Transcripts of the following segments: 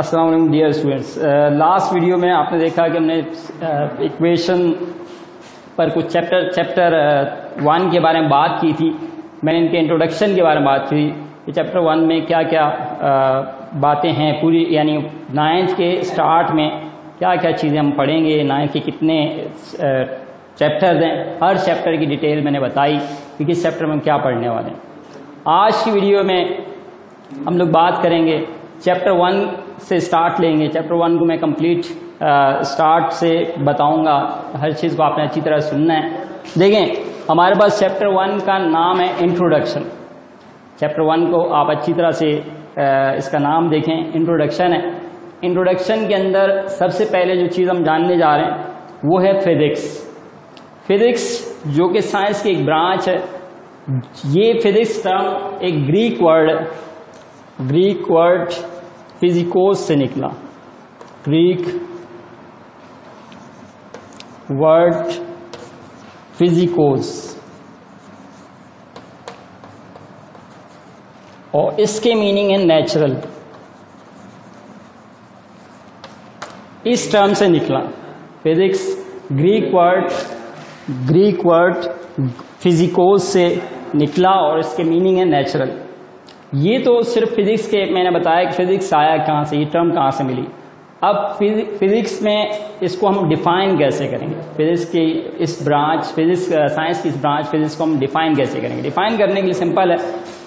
अस्सलाम वालेकुम dear students. Last video में आपने देखा कि हमने इक्वेशन पर कुछ चैप्टर 1 के बारे में बात की थी। मैंने इनके इंट्रोडक्शन के बारे में बात की कि चैप्टर 1 में क्या क्या बातें हैं पूरी, यानी 9th के स्टार्ट में क्या क्या चीज़ें हम पढ़ेंगे, 9th के कितने चैप्टर्स हैं, हर चैप्टर की डिटेल मैंने बताई कि किस चैप्टर में हम क्या पढ़ने वाले हैं। आज की वीडियो में हम लोग बात करेंगे चैप्टर 1 से स्टार्ट लेंगे। चैप्टर 1 को मैं कंप्लीट स्टार्ट से बताऊंगा, हर चीज़ को आपने अच्छी तरह सुनना है। देखें, हमारे पास चैप्टर 1 का नाम है इंट्रोडक्शन। चैप्टर 1 को आप अच्छी तरह से इसका नाम देखें, इंट्रोडक्शन है। इंट्रोडक्शन के अंदर सबसे पहले जो चीज़ हम जानने जा रहे हैं वो है फिज़िक्स। फिज़िक्स जो कि साइंस की एक ब्रांच है। ये फिज़िक्स टर्म एक ग्रीक वर्ड फिजिकोस से निकला। ग्रीक वर्ड फिजिकोस, और इसके मीनिंग है नेचुरल। इस टर्म से निकला फिजिक्स। ग्रीक वर्ड फिजिकोस से निकला और इसके मीनिंग है नेचुरल। ये तो सिर्फ फिजिक्स के मैंने बताया कि फिजिक्स आया कहाँ से, ये टर्म कहाँ से मिली। अब फिजिक्स में इसको हम डिफाइन कैसे करेंगे, फिजिक्स की इस ब्रांच, साइंस की इस ब्रांच फिजिक्स को हम डिफाइन कैसे करेंगे। डिफाइन करने के लिए सिंपल है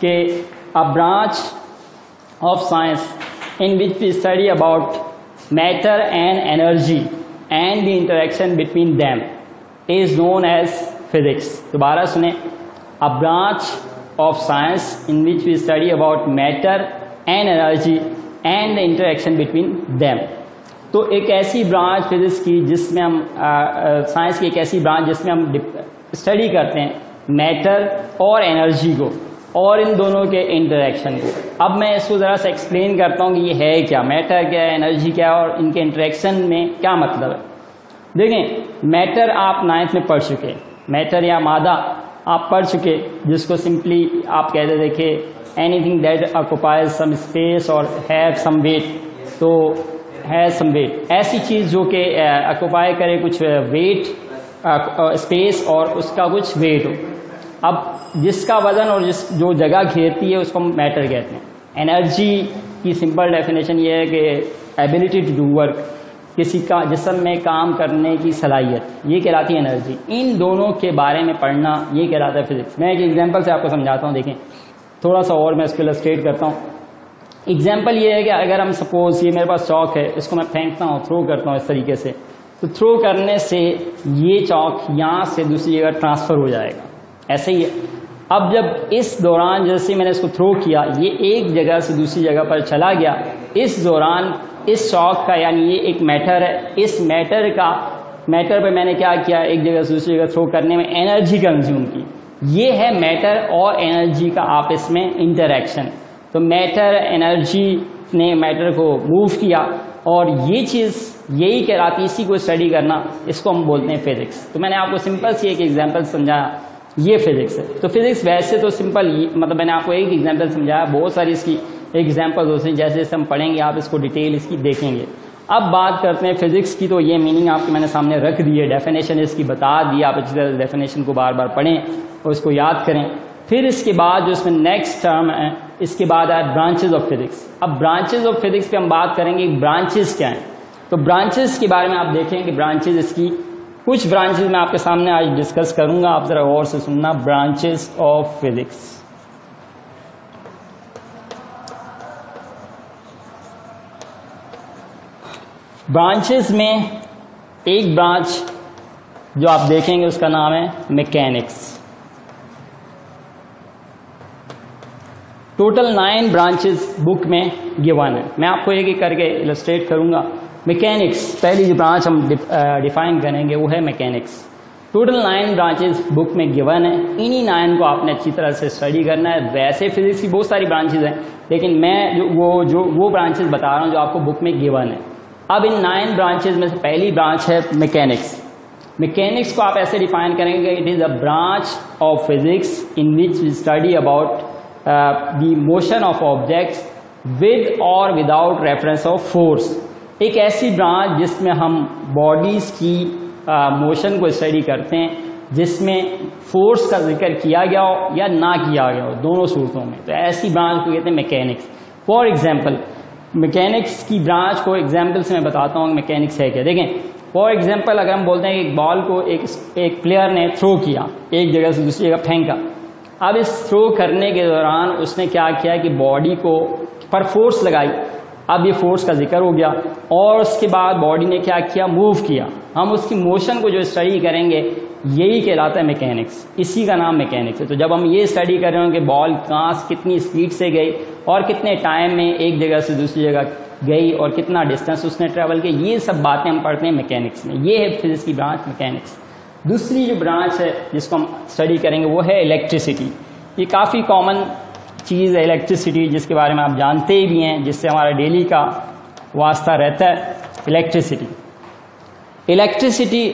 कि a branch of science in which we study about matter and energy and the interaction between them is known as physics. दोबारा सुने, a branch of science in which we study about matter and energy and the interaction between them। तो एक ऐसी branch physics की जिसमें हम science की एक ऐसी ब्रांच जिसमें हम स्टडी करते हैं मैटर और एनर्जी को और इन दोनों के इंटरेक्शन को। अब मैं इसको ज़रा सा एक्सप्लेन करता हूँ कि ये है क्या, मैटर क्या है, एनर्जी क्या है और इनके इंटरेक्शन में क्या मतलब है। देखें, मैटर आप 9th में पढ़ चुके, मैटर या मादा आप पढ़ चुके, जिसको सिंपली आप कहते देखे anything that occupies some space और हैव सम वेट। तो हैज सम वेट, ऐसी चीज़ जो कि ऑक्युपाई करे कुछ वेट, स्पेस और उसका कुछ वेट हो। अब जिसका वजन और जो जगह घेरती है उसको हम मैटर कहते हैं। एनर्जी की सिंपल डेफिनेशन ये है कि एबिलिटी टू डू वर्क, किसी का जिस्म में काम करने की सलाहियत, ये कहलाती है एनर्जी। इन दोनों के बारे में पढ़ना ये कहलाता है फिजिक्स। मैं एक एग्जांपल से आपको समझाता हूँ। देखें, थोड़ा सा और मैं इसको इलस्ट्रेट करता हूँ। एग्जांपल ये है कि अगर हम सपोज ये मेरे पास चौक है, इसको मैं फेंकता हूँ, थ्रो करता हूँ इस तरीके से, तो थ्रो करने से ये चौक यहाँ से दूसरी जगह ट्रांसफ़र हो जाएगा, ऐसे ही है। अब जब इस दौरान जैसे मैंने इसको थ्रो किया, ये एक जगह से दूसरी जगह पर चला गया, इस दौरान इस चौक का, यानी ये एक मैटर है, इस मैटर पे मैंने क्या किया, एक जगह से दूसरी जगह थ्रो करने में एनर्जी कंज्यूम की। ये है मैटर और एनर्जी का आपस में इंटरेक्शन। तो मैटर एनर्जी ने मैटर को मूव किया और ये चीज़ यही कहलाती, इसी को स्टडी करना, इसको हम बोलते हैं फिजिक्स। तो मैंने आपको सिंपल सी एक एग्जाम्पल समझाया, ये फिजिक्स है। तो फिजिक्स वैसे तो सिंपल, मतलब मैंने आपको एक एग्जाम्पल समझाया, बहुत सारी इसकी एग्जाम्पल होते हैं, जैसे जैसे हम पढ़ेंगे आप इसको डिटेल इसकी देखेंगे। अब बात करते हैं फिजिक्स की। तो ये मीनिंग आपके मैंने सामने रख दी है, डेफिनेशन इसकी बता दी, आप अच्छी तरह डेफिनेशन को बार बार पढ़ें और इसको याद करें। फिर इसके बाद जो इसमें नेक्स्ट टर्म है, इसके बाद आए ब्रांचेज ऑफ फिजिक्स। अब ब्रांचेज ऑफ फिजिक्स पे हम बात करेंगे ब्रांचेज क्या हैं। तो ब्रांचेज के बारे में आप देखें कि ब्रांचेज इसकी कुछ ब्रांचेज मैं आपके सामने आज डिस्कस करूंगा, आप जरा गौर से सुनना। ब्रांचेज ऑफ फिजिक्स, ब्रांचेस में एक ब्रांच जो आप देखेंगे उसका नाम है मैकेनिक्स। टोटल 9 ब्रांचेस बुक में गिवन है। मैं आपको एक एक करके इलस्ट्रेट करूंगा। मैकेनिक्स, पहली जो ब्रांच हम डिफाइन करेंगे वो है मैकेनिक्स। टोटल 9 ब्रांचेस बुक में गिवन है। इन्हीं 9 को आपने अच्छी तरह से स्टडी करना है। वैसे फिजिक्स की बहुत सारी ब्रांचेस हैं, लेकिन मैं वो ब्रांचेस बता रहा हूँ जो आपको बुक में गिवन है। अब इन 9 ब्रांचेज में से पहली ब्रांच है मैकेनिक्स। मैकेनिक्स को आप ऐसे डिफाइन करेंगे, it is a branch of physics in which we study about the motion of objects with और विदाउट रेफरेंस ऑफ फोर्स, एक ऐसी ब्रांच जिसमें हम बॉडीज की मोशन को स्टडी करते हैं जिसमें फोर्स का जिक्र किया गया हो या ना किया गया हो, दोनों सूरतों में, तो ऐसी ब्रांच को कहते हैं मैकेनिक्स। फॉर एग्जांपल मैकेनिक्स की ब्रांच को एग्जांपल से मैं बताता हूँ मैकेनिक्स है क्या। देखें फॉर एग्जांपल अगर हम बोलते हैं कि एक बॉल को एक प्लेयर ने थ्रो किया, एक जगह से दूसरी जगह फेंका, अब इस थ्रो करने के दौरान उसने क्या किया कि बॉडी को पर फोर्स लगाई, अब ये फोर्स का जिक्र हो गया, और उसके बाद बॉडी ने क्या किया, मूव किया। हम उसकी मोशन को जो स्टडी करेंगे यही कहलाता है मैकेनिक्स, इसी का नाम मैकेनिक्स है। तो जब हम ये स्टडी कर रहे हो कि बॉल कहाँ कितनी स्पीड से गई और कितने टाइम में एक जगह से दूसरी जगह गई और कितना डिस्टेंस उसने ट्रेवल किया, ये सब बातें हम पढ़ते हैं मैकेनिक्स में। ये है फिजिक्स की ब्रांच मैकेनिक्स। दूसरी जो ब्रांच है जिसको हम स्टडी करेंगे वो है इलेक्ट्रिसिटी। ये काफ़ी कॉमन चीज़ है इलेक्ट्रिसिटी, जिसके बारे में आप जानते ही भी हैं, जिससे हमारा डेली का वास्ता रहता है। इलेक्ट्रिसिटी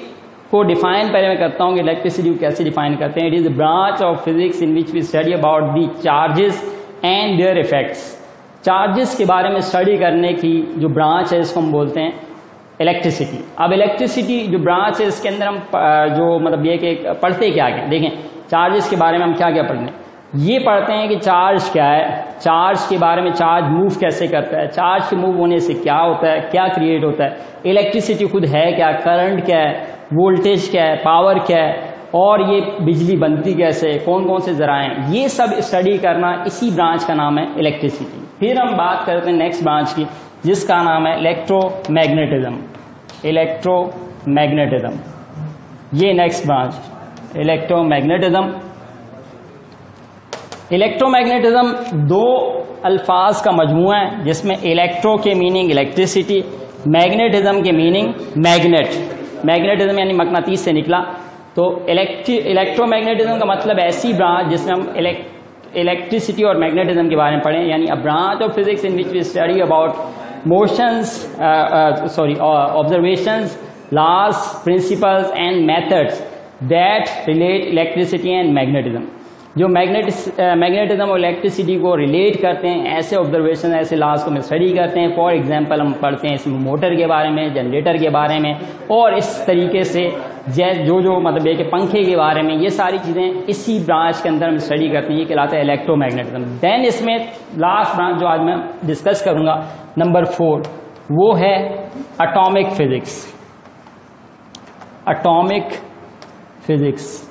को डिफाइन पहले मैं करता हूँ कि इलेक्ट्रिसिटी को कैसे डिफाइन करते हैं। It is the branch of physics in which we study about the charges and their effects. Charges के बारे में स्टडी करने की जो ब्रांच है इसको हम बोलते हैं इलेक्ट्रिसिटी। अब इलेक्ट्रिसिटी जो ब्रांच है इसके अंदर हम जो मतलब ये कि पढ़ते क्या क्या, देखें चार्जेस के बारे में हम क्या क्या पढ़ते हैं। ये पढ़ते हैं कि चार्ज क्या है, चार्ज के बारे में, चार्ज मूव कैसे करता है, चार्ज के मूव होने से क्या होता है, क्या क्रिएट होता है, इलेक्ट्रिसिटी खुद है क्या, करंट क्या है, वोल्टेज क्या है, पावर क्या है, और ये बिजली बनती कैसे, कौन कौन से जराए हैं, ये सब स्टडी करना इसी ब्रांच का नाम है इलेक्ट्रिसिटी। फिर हम बात करते हैं नेक्स्ट ब्रांच की जिसका नाम है इलेक्ट्रोमैग्नेटिज्म। इलेक्ट्रोमैग्नेटिज्म ये नेक्स्ट ब्रांच इलेक्ट्रोमैग्नेटिज्म। इलेक्ट्रोमैग्नेटिज्म दो अल्फाज का मजमूआ है जिसमें इलेक्ट्रो के मीनिंग इलेक्ट्रिसिटी, मैग्नेटिज्म के मीनिंग मैग्नेट। मैग्नेटिज्म यानी मकनातीस से निकला। तो इलेक्ट्रोमैग्नेटिज्म का मतलब ऐसी ब्रांच जिसमें हम इलेक्ट्रिसिटी और मैग्नेटिज्म के बारे में पढ़ें, यानी a branch of physics in which we study about motions observations laws principles and methods that relate electricity and magnetism. जो मैग्नेटिज्म और इलेक्ट्रिसिटी को रिलेट करते हैं, ऐसे ऑब्जर्वेशन, ऐसे लॉज को हम स्टडी करते हैं। फॉर एग्जांपल हम पढ़ते हैं इसमें मोटर के बारे में, जनरेटर के बारे में, और इस तरीके से जो मतलब ये कि पंखे के बारे में, ये सारी चीज़ें इसी ब्रांच के अंदर हम स्टडी करते हैं। ये कहलाता है इलेक्ट्रोमैग्नेटिज्म। देन इसमें लास्ट ब्रांच जो आज मैं डिस्कस करूँगा नंबर 4, वो है atomic physics. Atomic physics.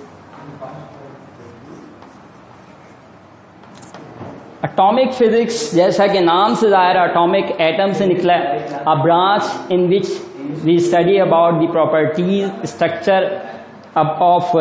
Atomic physics जैसा कि नाम से ज़ाहिर है, एटॉमिक एटम से निकला है। A branch in which we study about the properties structure of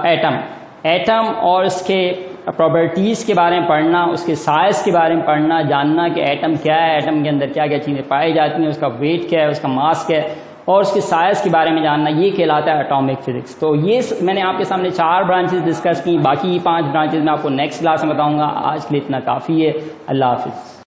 atom. Atom और उसके प्रॉपर्टीज़ के बारे में पढ़ना, उसके साइज़ के बारे में पढ़ना, जानना कि एटम क्या है, एटम के अंदर क्या क्या चीज़ें पाई जाती हैं, उसका वेट क्या है, उसका मास क्या है, और उसके साइज़ के बारे में जानना, ये कहलाता है एटॉमिक फिजिक्स। तो ये मैंने आपके सामने 4 ब्रांचेस डिस्कस की, बाकी 5 ब्रांचेस मैं आपको नेक्स्ट क्लास में बताऊंगा। आज के लिए इतना काफ़ी है। अल्लाह हाफिज़।